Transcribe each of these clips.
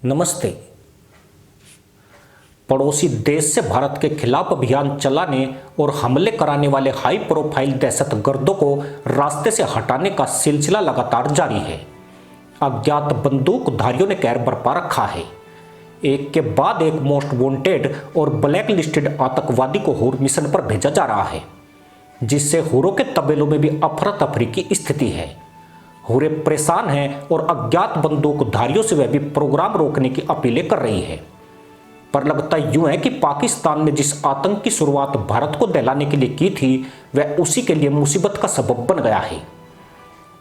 नमस्ते। पड़ोसी देश से भारत के खिलाफ अभियान चलाने और हमले कराने वाले हाई प्रोफाइल दहशतगर्दों को रास्ते से हटाने का सिलसिला लगातार जारी है। अज्ञात बंदूकधारियों ने कहर बरपा रखा है। एक के बाद एक मोस्ट वांटेड और ब्लैक लिस्टेड आतंकवादी को हुर मिशन पर भेजा जा रहा है, जिससे हुरों के तबेलों में भी अफरा तफरी की स्थिति है। हुरे परेशान हैं और अज्ञात बंदूकधारियों से वह भी प्रोग्राम रोकने की अपीलें कर रही है। पर लगता यूं है कि पाकिस्तान ने जिस आतंक की शुरुआत भारत को दहलाने के लिए की थी, वह उसी के लिए मुसीबत का सबब बन गया है।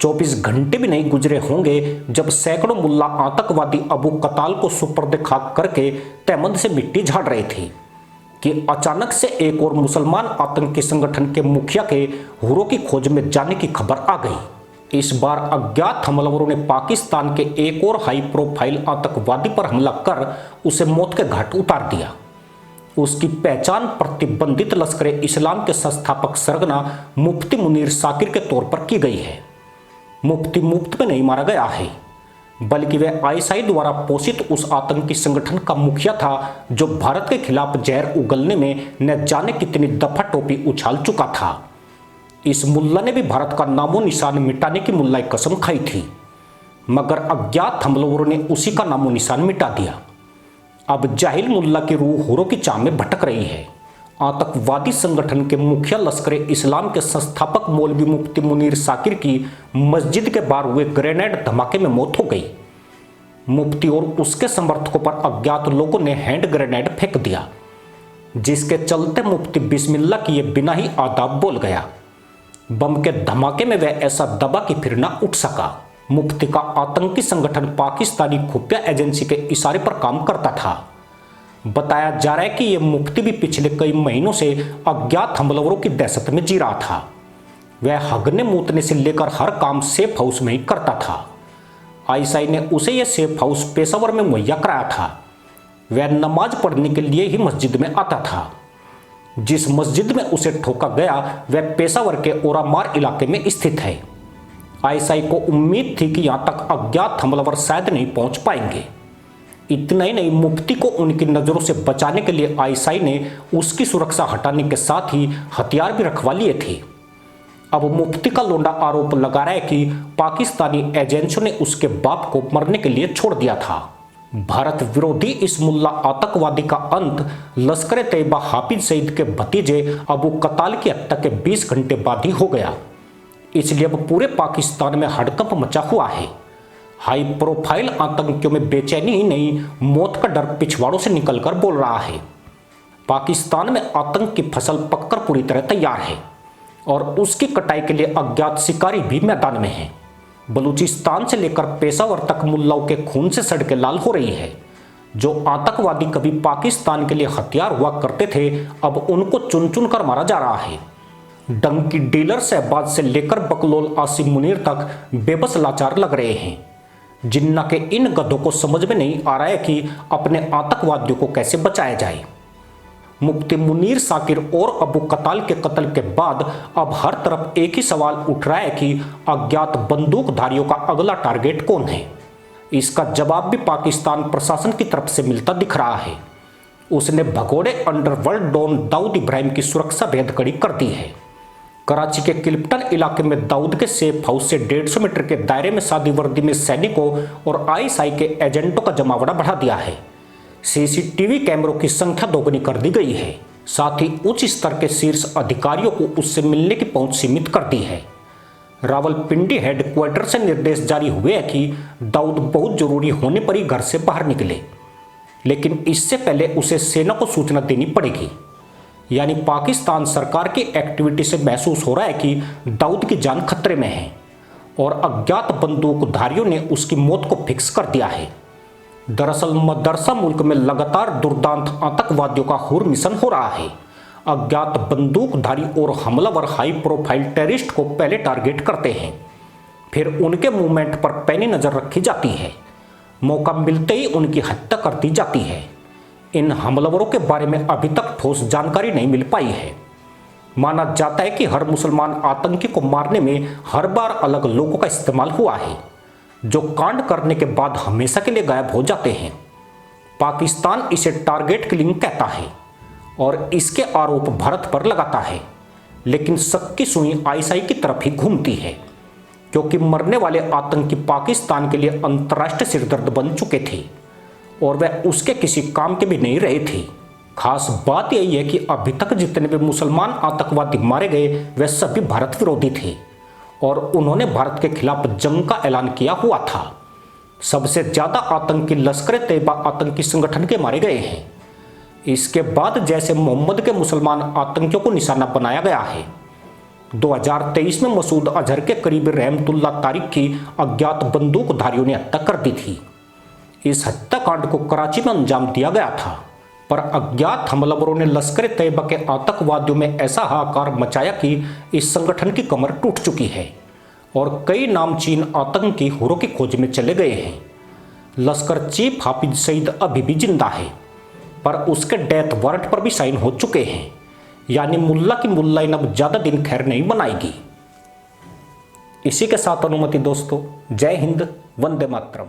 24 घंटे भी नहीं गुजरे होंगे जब सैकड़ों मुल्ला आतंकवादी अबू कताल को सुपर्द खाक करके तहमद से मिट्टी झाड़ रहे थे कि अचानक से एक और मुसलमान आतंकी संगठन के मुखिया के हुरों की खोज में जाने की खबर आ गई। इस बार अज्ञात हमलावरों ने पाकिस्तान के एक और हाई प्रोफाइल आतंकवादी पर हमला कर उसे मौत के घाट उतार दिया। उसकी पहचान प्रतिबंधित लश्कर इस्लाम के संस्थापक सरगना मुफ्ती मुनीर साकिर के तौर पर की गई है। मुफ्ती मुफ्त में नहीं मारा गया है, बल्कि वह आईएसआई द्वारा पोषित उस आतंकी संगठन का मुखिया था जो भारत के खिलाफ जहर उगलने में न जाने कितनी दफा टोपी उछाल चुका था। इस मुल्ला ने भी भारत का नामो निशान मिटाने की मुल्लाई कसम खाई थी, मगर अज्ञात हमलावरों ने उसी का नामो निशान मिटा दिया। अब जाहिल मुल्ला की रूह हुरों की चाह में भटक रही है। आतंकवादी संगठन के मुखिया लश्कर इस्लाम के संस्थापक मौलवी मुफ्ती मुनीर साकिर की मस्जिद के बाहर हुए ग्रेनेड धमाके में मौत हो गई। मुफ्ती और उसके समर्थकों पर अज्ञात लोगों ने हैंड ग्रेनेड फेंक दिया, जिसके चलते मुफ्ती बिस्मिल्लाह किए बिना ही आदाब बोल गया। बम के धमाके में वह ऐसा दबा कि फिर ना उठ सका। मुफ्ती का आतंकी संगठन पाकिस्तानी खुफिया एजेंसी के इशारे पर काम करता था। बताया जा रहा है कि यह मुफ्ती भी पिछले कई महीनों से अज्ञात हमलावरों की दहशत में जी रहा था। वह हगने मूतने से लेकर हर काम सेफ हाउस में ही करता था। आईएसआई ने उसे यह सेफ हाउस पेशावर में मुहैया कराया था। वह नमाज पढ़ने के लिए ही मस्जिद में आता था। जिस मस्जिद में उसे ठोका गया वह पेशावर के ओरामार इलाके में स्थित है। आईएसआई को उम्मीद थी कि यहां तक अज्ञात हमलावर शायद नहीं पहुंच पाएंगे। इतना ही नहीं, मुफ्ती को उनकी नजरों से बचाने के लिए आईएसआई ने उसकी सुरक्षा हटाने के साथ ही हथियार भी रखवा लिए थे। अब मुफ्ती का लोंडा आरोप लगा रहा है कि पाकिस्तानी एजेंसियों ने उसके बाप को मरने के लिए छोड़ दिया था। भारत विरोधी इस मुल्ला आतंकवादी का अंत लश्कर तैयबा हाफिज सईद के भतीजे अबू कताल की हत्या के 20 घंटे बाद ही हो गया। इसलिए अब पूरे पाकिस्तान में हड़कंप मचा हुआ है। हाई प्रोफाइल आतंकियों में बेचैनी ही नहीं, मौत का डर पिछवाड़ों से निकलकर बोल रहा है। पाकिस्तान में आतंक की फसल पककर पूरी तरह तैयार है और उसकी कटाई के लिए अज्ञात शिकारी भी मैदान में हैं। बलूचिस्तान से लेकर पेशावर तक मुल्लाओं के खून से सड़कें लाल हो रही है। जो आतंकवादी कभी पाकिस्तान के लिए हथियार हुआ करते थे, अब उनको चुन चुन कर मारा जा रहा है। डंकी डीलर शहबाज से लेकर बकलोल आसिम मुनीर तक बेबस लाचार लग रहे हैं। जिन्ना के इन गधों को समझ में नहीं आ रहा है कि अपने आतंकवादियों को कैसे बचाया जाए। मुफ्ती मुनीर साकिर और अबू कताल के कत्ल के बाद अब हर तरफ एक ही सवाल उठ रहा है कि अज्ञात बंदूकधारियों का अगला टारगेट कौन है। इसका जवाब भी पाकिस्तान प्रशासन की तरफ से मिलता दिख रहा है। उसने भगोड़े अंडरवर्ल्ड डॉन दाऊद इब्राहिम की सुरक्षा बेहद कड़ी कर दी है। कराची के क्लिप्टन इलाके में दाऊद के सेफ हाउस से 150 मीटर के दायरे में सादी वर्दी में सैनिकों और आईएसआई के एजेंटों का जमावड़ा बढ़ा दिया है। सीसीटीवी कैमरों की संख्या दोगुनी कर दी गई है। साथ ही उच्च स्तर के शीर्ष अधिकारियों को उससे मिलने की पहुंच सीमित कर दी है। रावलपिंडी हेडक्वार्टर से निर्देश जारी हुए हैं कि दाऊद बहुत जरूरी होने पर ही घर से बाहर निकले, लेकिन इससे पहले उसे सेना को सूचना देनी पड़ेगी। यानी पाकिस्तान सरकार की एक्टिविटी से महसूस हो रहा है कि दाऊद की जान खतरे में है और अज्ञात बंदूकधारियों ने उसकी मौत को फिक्स कर दिया है। दरअसल मदरसा मुल्क में लगातार दुर्दांत आतंकवादियों का हुर मिशन हो रहा है। अज्ञात बंदूकधारी और हमलावर हाई प्रोफाइल टेररिस्ट को पहले टारगेट करते हैं, फिर उनके मूवमेंट पर पैनी नजर रखी जाती है। मौका मिलते ही उनकी हत्या कर दी जाती है। इन हमलावरों के बारे में अभी तक ठोस जानकारी नहीं मिल पाई है। माना जाता है कि हर मुसलमान आतंकी को मारने में हर बार अलग लोगों का इस्तेमाल हुआ है, जो कांड करने के बाद हमेशा के लिए गायब हो जाते हैं। पाकिस्तान इसे टारगेट किलिंग कहता है और इसके आरोप भारत पर लगाता है, लेकिन शक की सुई आईएसआई की तरफ ही घूमती है, क्योंकि मरने वाले आतंकी पाकिस्तान के लिए अंतर्राष्ट्रीय सिरदर्द बन चुके थे और वह उसके किसी काम के भी नहीं रहे थे। खास बात यही है कि अभी तक जितने भी मुसलमान आतंकवादी मारे गए वे सभी भारत विरोधी थे और उन्होंने भारत के खिलाफ जंग का ऐलान किया हुआ था। सबसे ज्यादा आतंकी लश्कर-ए-तैयबा आतंकी संगठन के मारे गए हैं। इसके बाद जैसे मोहम्मद के मुसलमान आतंकियों को निशाना बनाया गया है। 2023 में मसूद अजहर के करीबी रहमतुल्ला तारिक की अज्ञात बंदूकधारियों ने हत्या कर दी थी। इस हत्याकांड को कराची में अंजाम दिया गया था, पर अज्ञात हमलावरों ने लश्कर-ए-तैयबा के आतंकवादियों में ऐसा हाहाकार मचाया कि इस संगठन की कमर टूट चुकी है और कई नामचीन आतंकी हुरों की खोज में चले गए हैं। लश्कर चीफ हाफिज सईद अभी भी जिंदा है, पर उसके डेथ वारंट पर भी साइन हो चुके हैं, यानी मुल्ला की मुल्लाइन अब ज्यादा दिन खैर नहीं बनाएगी। इसी के साथ अनुमति दोस्तों, जय हिंद, वंदे मातरम।